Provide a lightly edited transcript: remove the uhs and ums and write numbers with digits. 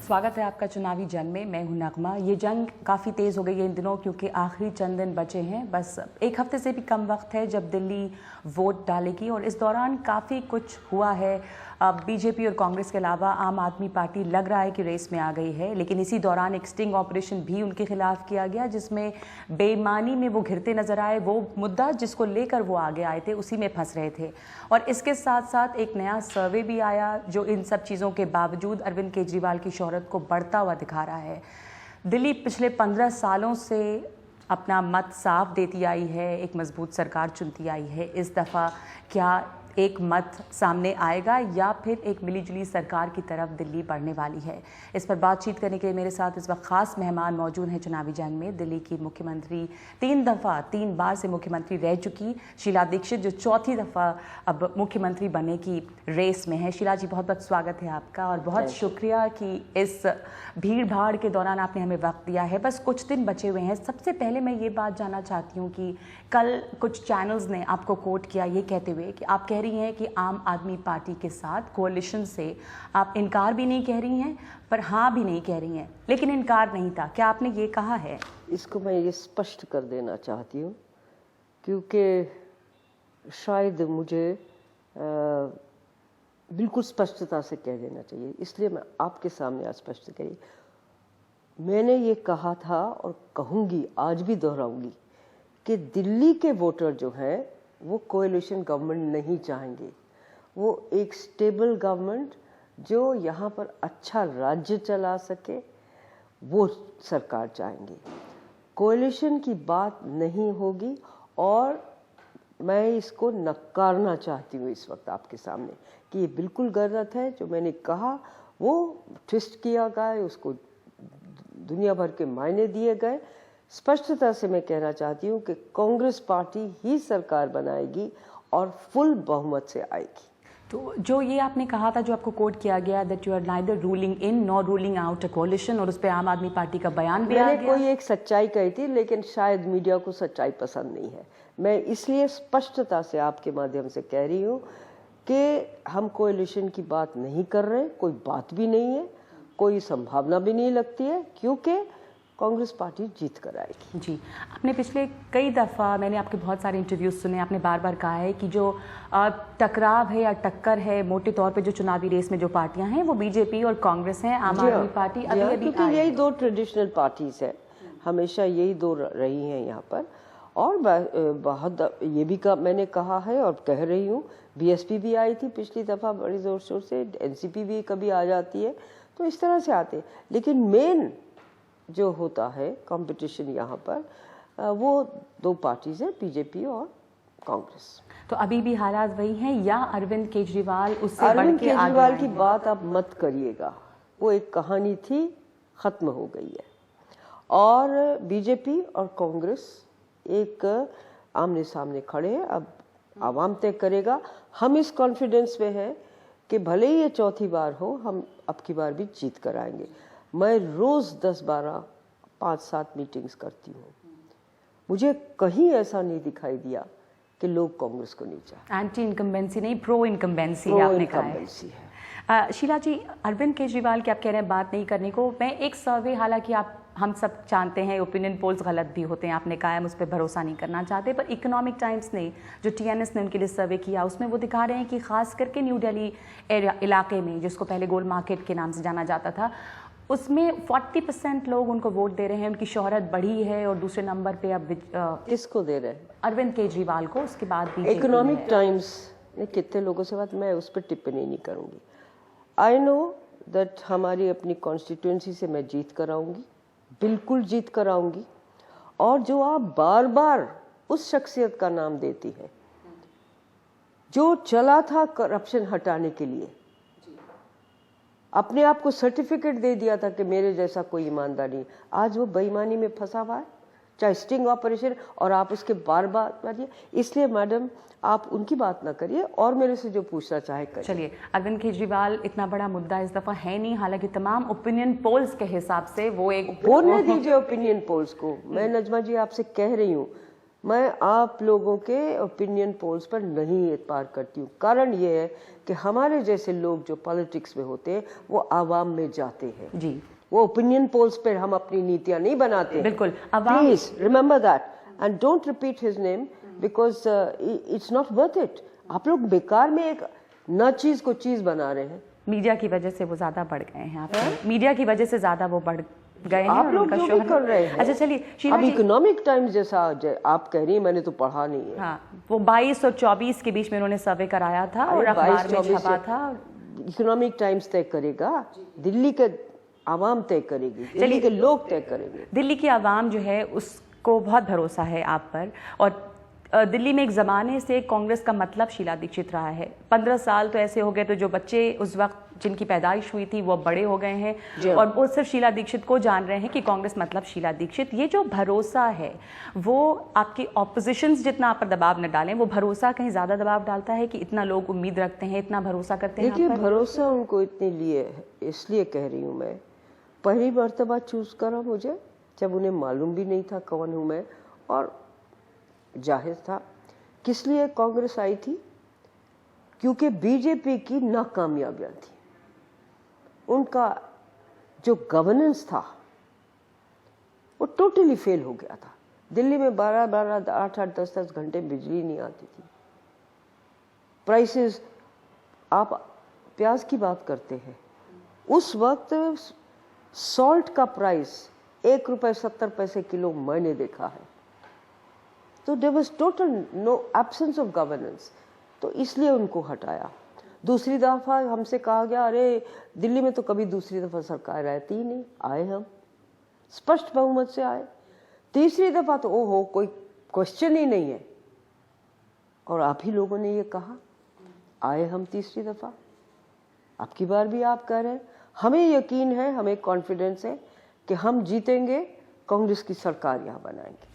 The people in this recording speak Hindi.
स्वागत है आपका चुनावी जंग में। मैं हूं नगमा। ये जंग काफ़ी तेज़ हो गई है इन दिनों क्योंकि आखिरी चंद दिन बचे हैं। बस एक हफ्ते से भी कम वक्त है जब दिल्ली वोट डालेगी और इस दौरान काफ़ी कुछ हुआ है। बीजेपी और कांग्रेस के अलावा आम आदमी पार्टी लग रहा है कि रेस में आ गई है, लेकिन इसी दौरान एक स्टिंग ऑपरेशन भी उनके खिलाफ किया गया जिसमें बेईमानी में वो घिरते नजर आए। वो मुद्दा जिसको लेकर वो आगे आए थे उसी में फंस रहे थे और इसके साथ साथ एक नया सर्वे भी आया जो इन सब चीज़ों के बावजूद अरविंद केजरीवाल की शोहरत को बढ़ता हुआ दिखा रहा है। दिल्ली पिछले 15 सालों से अपना मत साफ देती आई है, एक मजबूत सरकार चुनती आई है। इस दफ़ा क्या एक मत सामने आएगा या फिर एक मिलीजुली सरकार की तरफ दिल्ली बढ़ने वाली है? इस पर बातचीत करने के लिए मेरे साथ इस वक्त खास मेहमान मौजूद हैं चुनावी जंग में। दिल्ली की मुख्यमंत्री 3 बार से मुख्यमंत्री रह चुकी शीला दीक्षित जो चौथी दफ़ा अब मुख्यमंत्री बनने की रेस में है। शीला जी, बहुत बहुत स्वागत है आपका और बहुत शुक्रिया कि इस भीड़ भाड़ के दौरान आपने हमें वक्त दिया है। बस कुछ दिन बचे हुए हैं। सबसे पहले मैं ये बात जानना चाहती हूँ कि कल कुछ चैनल्स ने आपको कोट किया ये कहते हुए कि आप कह रही हैं कि आम आदमी पार्टी के साथ कोalition से आप इनकार भी नहीं कह रही हैं पर हाँ भी नहीं कह रही हैं, लेकिन इनकार नहीं था। क्या आपने ये कहा है? इसको मैं ये स्पष्ट कर देना चाहती हूँ क्योंकि शायद मुझे बिल्कुल स्पष्टता से कह देना चाहिए, इसलिए मैं आपके सामने आज स्पष्ट कही। मैंने ये कहा था और कहूँगी, आज भी दोहराऊंगी कि दिल्ली के वोटर जो हैं वो कोएलिशन गवर्नमेंट नहीं चाहेंगे। वो एक स्टेबल गवर्नमेंट जो यहाँ पर अच्छा राज्य चला सके वो सरकार चाहेंगे। कोएलिशन की बात नहीं होगी और मैं इसको नकारना चाहती हूँ इस वक्त आपके सामने कि ये बिल्कुल गलत है। जो मैंने कहा वो ट्विस्ट किया गया, उसको दुनिया भर के मायने दिए गए। स्पष्टता से मैं कहना चाहती हूँ कि कांग्रेस पार्टी ही सरकार बनाएगी और फुल बहुमत से आएगी। तो जो ये आपने कहा था, जो आपको कोट किया गया that you are neither ruling in nor ruling out a coalition, और उस पर आम आदमी पार्टी का बयान भी आ गया। मैंने कोई एक सच्चाई कही थी लेकिन शायद मीडिया को सच्चाई पसंद नहीं है। मैं इसलिए स्पष्टता से आपके माध्यम से कह रही हूँ कि हम कोएलिशन की बात नहीं कर रहे, कोई बात भी नहीं है, कोई संभावना भी नहीं लगती है क्योंकि कांग्रेस पार्टी जीत कर आएगी। जी, आपने पिछले कई दफ़ा, मैंने आपके बहुत सारे इंटरव्यूज सुने, आपने बार बार कहा है कि जो टकराव है या टक्कर है मोटे तौर पे जो चुनावी रेस में जो पार्टियां हैं वो बीजेपी और कांग्रेस हैं। आम आदमी पार्टी अभी क्योंकि यही दो ट्रेडिशनल पार्टीज है, हमेशा यही दो रही हैं यहाँ पर। और बहुत ये भी मैंने कहा है और कह रही हूँ, बीएसपी भी आई थी पिछली दफ़ा बड़ी ज़ोर शोर से, एनसीपी भी कभी आ जाती है, तो इस तरह से आते। लेकिन मेन जो होता है कंपटीशन यहाँ पर वो दो पार्टीज है, बीजेपी और कांग्रेस। तो अभी भी हालात वही हैं या अरविंद केजरीवाल उससे अरविंद केजरीवाल की बात आप मत करिएगा, वो एक कहानी थी, खत्म हो गई है। और बीजेपी और कांग्रेस एक आमने सामने खड़े हैं, अब आवाम तय करेगा। हम इस कॉन्फिडेंस में हैं कि भले ही ये चौथी बार हो, हम अब की बार भी जीत कर आएंगे। मैं रोज 10-12 5-7 मीटिंग्स करती हूँ, मुझे कहीं ऐसा नहीं दिखाई दिया कि लोग कांग्रेस को नहीं चाहते। एंटी इनकम्बेंसी नहीं, प्रो इनकम्बेंसी आपने कहा है। शीला जी, अरविंद केजरीवाल की आप कह रहे हैं बात नहीं करने को। मैं एक सर्वे, हालांकि आप हम सब जानते हैं ओपिनियन पोल्स गलत भी होते हैं, आपने कहा है हम उस पर भरोसा नहीं करना चाहते, पर इकोनॉमिक टाइम्स ने जो TNS ने उनके लिए सर्वे किया उसमें वो दिखा रहे हैं कि खास करके न्यू दिल्ली इलाके में, जिसको पहले गोल्ड मार्केट के नाम से जाना जाता था, उसमें 40% लोग उनको वोट दे रहे हैं। उनकी शोहरत बढ़ी है और दूसरे नंबर पे अब किसको दे रहे हैं? अरविंद केजरीवाल को। उसके बाद भी इकोनॉमिक टाइम्स ने कितने लोगों से बात, मैं उस पर टिप्पणी नहीं करूंगी। आई नो दैट हमारी अपनी कॉन्स्टिट्यूएंसी से मैं जीत कर आऊंगी, बिल्कुल जीत कर आऊंगी। और जो आप बार बार उस शख्सियत का नाम देती है जो चला था करप्शन हटाने के लिए, अपने आप को सर्टिफिकेट दे दिया था कि मेरे जैसा कोई ईमानदार नहीं, आज वो बेईमानी में फंसा हुआ है, चाहे स्टिंग ऑपरेशन, और आप उसके बार बार। इसलिए मैडम आप उनकी बात ना करिए और मेरे से जो पूछना चाहे करिए। चलिए, अरविंद केजरीवाल इतना बड़ा मुद्दा इस दफा है नहीं, हालांकि तमाम ओपिनियन पोल्स के हिसाब से वो एक बोलने दीजिए ओपिनियन पोल्स को। मैं नजमा जी आपसे कह रही हूँ, मैं आप लोगों के ओपिनियन पोल्स पर नहीं एतबार करती हूँ। कारण ये है कि हमारे जैसे लोग जो पॉलिटिक्स में होते हैं वो आवाम में जाते हैं जी, वो ओपिनियन पोल्स पर हम अपनी नीतियां नहीं बनाते। बिल्कुल। Please remember that and don't repeat his name because it's not worth it. आप लोग बेकार में एक न चीज को चीज बना रहे हैं। मीडिया की वजह से वो ज्यादा बढ़ गए हैं, आप मीडिया की वजह से ज्यादा वो बढ़ गए हैं आप और लोग उनका जो भी शोहरत- कर रहे हैं। अच्छा चलिए शीला अब जी, इकोनॉमिक टाइम्स जैसा आप कह रही हैं, मैंने तो पढ़ा नहीं है। हाँ, वो 22 और 24 के बीच में उन्होंने सर्वे कराया था और अरे अखबार में 22-24 छपा था। इकोनॉमिक टाइम्स तय करेगा, दिल्ली के आवाम तय करेगी, दिल्ली के लोग तय करेंगे। दिल्ली की आवाम जो है उसको बहुत भरोसा है आप पर। और दिल्ली में एक ज़माने से कांग्रेस का मतलब शीला दीक्षित रहा है। 15 साल तो ऐसे हो गए तो जो बच्चे उस वक्त जिनकी पैदाइश हुई थी वो बड़े हो गए हैं और वो सिर्फ शीला दीक्षित को जान रहे हैं कि कांग्रेस मतलब शीला दीक्षित। ये जो भरोसा है वो आपकी ऑपोजिशंस जितना आप पर दबाव न डालें, वो भरोसा कहीं ज़्यादा दबाव डालता है कि इतना लोग उम्मीद रखते हैं, इतना भरोसा करते हैं। देखिए भरोसा उनको इतने लिए इसलिए कह रही हूँ मैं, पहली मर्तबा चूज करा मुझे जब उन्हें मालूम भी नहीं था कौन हूँ मैं, और जाहिर था किस लिए कांग्रेस आई थी, क्योंकि बीजेपी की नाकामयाबियां थी। उनका जो गवर्नेंस था वो टोटली फेल हो गया था। दिल्ली में 12-12, 8-8, 10-10 घंटे बिजली नहीं आती थी। प्राइसेस, आप प्याज की बात करते हैं, उस वक्त सॉल्ट का प्राइस ₹1.70 किलो मैंने देखा है। तो there was total no absence of governance, तो इसलिए उनको हटाया। दूसरी दफा हमसे कहा गया अरे दिल्ली में तो कभी दूसरी दफा सरकार रहती ही नहीं, आए हम स्पष्ट बहुमत से आए। तीसरी दफा तो ओहो कोई क्वेश्चन ही नहीं है, और आप ही लोगों ने ये कहा, आए हम तीसरी दफा। अब की बार भी आप कह रहे हैं, हमें यकीन है, हमें कॉन्फिडेंस है कि हम जीतेंगे, कांग्रेस की सरकार यहाँ बनाएंगे।